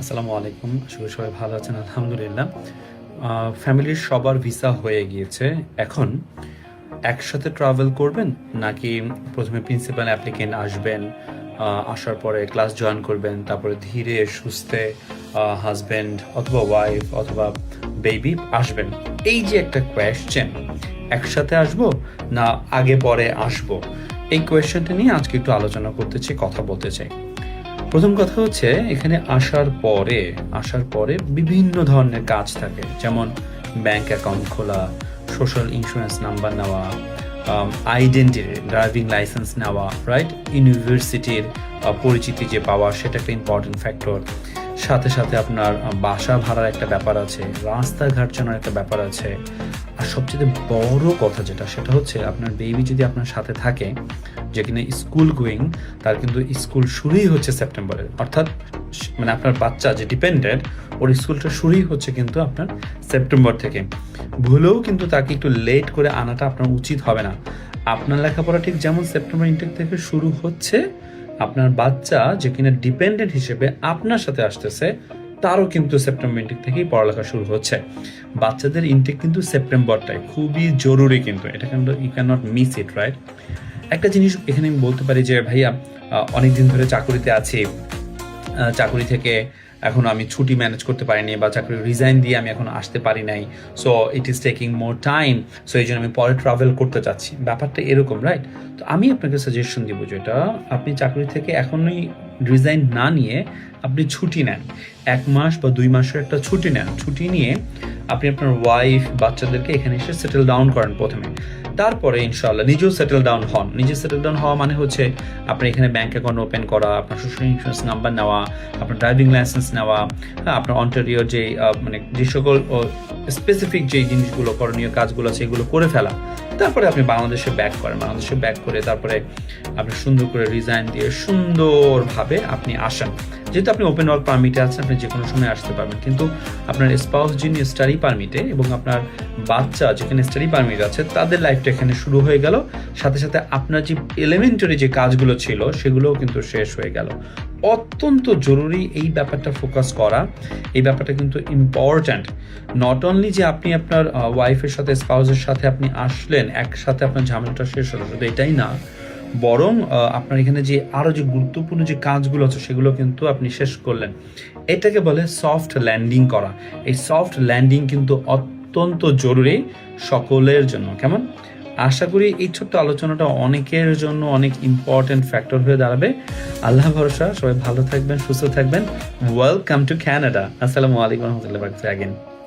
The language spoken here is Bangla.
আসসালামু আলাইকুম। আশা করি সবাই ভালো আছেন, আলহামদুলিল্লাহ। ফ্যামিলির সবার ভিসা হয়ে গিয়েছে। এখন একসাথে ট্রাভেল করবেন নাকি প্রথমে প্রিন্সিপাল অ্যাপ্লিকেন্ট আসবেন, আসার পরে ক্লাস জয়েন করবেন, তারপরে ধীরে সুস্থে হাজব্যান্ড অথবা ওয়াইফ অথবা বেবি আসবেন? এই যে একটা কোয়েশ্চেন, একসাথে আসবো না আগে পরে আসবো, এই কোয়েশ্চেনটা নিয়ে আজকে একটু আলোচনা করতে চাই, কথা বলতে চাই। প্রথম কথা হচ্ছে, এখানে আসার পরে বিভিন্ন ধরনের কাজ থাকে, যেমন ব্যাংক অ্যাকাউন্ট খোলা, সোশ্যাল ইন্স্যুরেন্স নাম্বার নেওয়া, আইডেন্টিটি ড্রাইভিং লাইসেন্স নেওয়া, রাইট, ইউনিভার্সিটির পরিচিতি যে পাওয়া, সেটা একটা ইম্পর্টেন্ট ফ্যাক্টর। সাথে সাথে আপনার বাসা ভাড়ার একটা ব্যাপার আছে, রাস্তাঘাট চেনার একটা ব্যাপার আছে। আর সবচেয়ে বড় কথা যেটা, সেটা হচ্ছে আপনার বেবি যদি আপনার সাথে থাকে, যে কিনা স্কুল গোয়িং, তার কিন্তু স্কুল শুরুই হচ্ছে সেপ্টেম্বরে, অর্থাৎ মানে আপনার বাচ্চা যে ডিপেন্ডেন্ট, ওর স্কুলটা শুরুই হচ্ছে কিন্তু আপনার সেপ্টেম্বর থেকে। ভুলেও কিন্তু তাকে একটু লেট করে আনাটা আপনার উচিত হবে না। আপনার লেখাপড়া ঠিক যেমন সেপ্টেম্বর ইনটেক থেকে শুরু হচ্ছে, আপনার বাচ্চা যে কিনা ডিপেন্ডেন্ট হিসেবে আপনার সাথে আসতেছে, তারও কিন্তু সেপ্টেম্বর ইনটেক থেকেই পড়ালেখা শুরু হচ্ছে। বাচ্চাদের ইনটেক কিন্তু সেপ্টেম্বরটাই খুবই জরুরি, কিন্তু এটা কিন্তু you can not miss it, right. একটা জিনিস এখানে আমি বলতে পারি যে ভাইয়া, অনেক দিন ধরে চাকরিতে আছি, চাকরি থেকে এখন আমি ছুটি ম্যানেজ করতে পারিনি, বা চাকরি রিজাইন দিয়ে আমি এখন আসতে পারি নাই, so it is taking more time, so এই জন্য আমি পরে ট্রাভেল করতে চাচ্ছি, ব্যাপারটা এরকম, রাইট। তো আমি আপনাকে সাজেশন দিব যেটা, আপনি চাকরি থেকে এখনই রিজাইন না নিয়ে আপনি ছুটি নেন, 1 মাস বা 2 মাসের একটা ছুটি নেন। ছুটি নিয়ে আপনি আপনার ওয়াইফ বাচ্চাদেরকে এখানে এসে সেটেল ডাউন করেন প্রথমে, তারপরে ইনশাআল্লাহ নিজেও সেটেল ডাউন হন। নিজে সেটেল ডাউন হওয়া মানে হচ্ছে আপনার এখানে ব্যাংক অ্যাকাউন্ট ওপেন করা, আপনার সোশ্যাল ইন্স্যুরেন্স নাম্বার নেওয়া, আপনার ড্রাইভিং লাইসেন্স নেওয়া, হ্যাঁ, আপনার অন্টারিওর যে মানে যে সকল স্পেসিফিক যে জিনিসগুলো, করণীয় কাজগুলো আছে, এগুলো করে ফেলা। তারপরে আপনি বাংলাদেশে ব্যাক করেন, বাংলাদেশে ব্যাক করে তারপরে আপনি সুন্দর করে রিজাইন দিয়ে সুন্দরভাবে আপনি আসেন। যেহেতু আপনি ওপেন ওয়ার্ক পারমিটে আছেন, আপনি যে কোনো সময় আসতে পারবেন, কিন্তু আপনার স্পাউস যিনি স্টাডি পারমিটে এবং আপনার বাচ্চা যেখানে স্টাডি পারমিট আছে, তাদের লাইফটা এখানে শুরু হয়ে গেল। সাথে সাথে আপনার যে এলিমেন্টারি যে কাজগুলো ছিল, সেগুলোও কিন্তু শেষ হয়ে গেল। অত্যন্ত জরুরি এই ব্যাপারটা ফোকাস করা, এই ব্যাপারটা কিন্তু ইম্পর্ট্যান্ট। নট অনলি যে আপনি আপনার ওয়াইফের সাথে, স্পাউসের সাথে আপনি আসলেন, একসাথে আপনার ঝামেলাটা শেষ হলো, শুধু এটাই না, বরং আপনার এখানে যে আরও যে গুরুত্বপূর্ণ যে কাজগুলো আছে, সেগুলো কিন্তু আপনি শেষ করলেন। এটাকে বলে সফট ল্যান্ডিং করা। এই সফট ল্যান্ডিং কিন্তু অত্যন্ত জরুরি সকলের জন্য। কেমন? আশা করি এই ছোট্ট আলোচনাটা অনেকের জন্য অনেক ইম্পর্টেন্ট ফ্যাক্টর হয়ে দাঁড়াবে। আল্লাহ ভরসা, সবাই ভালো থাকবেন, সুস্থ থাকবেন। Welcome to Canada. আসসালামু আলাইকুম রহমতুল্লাহ।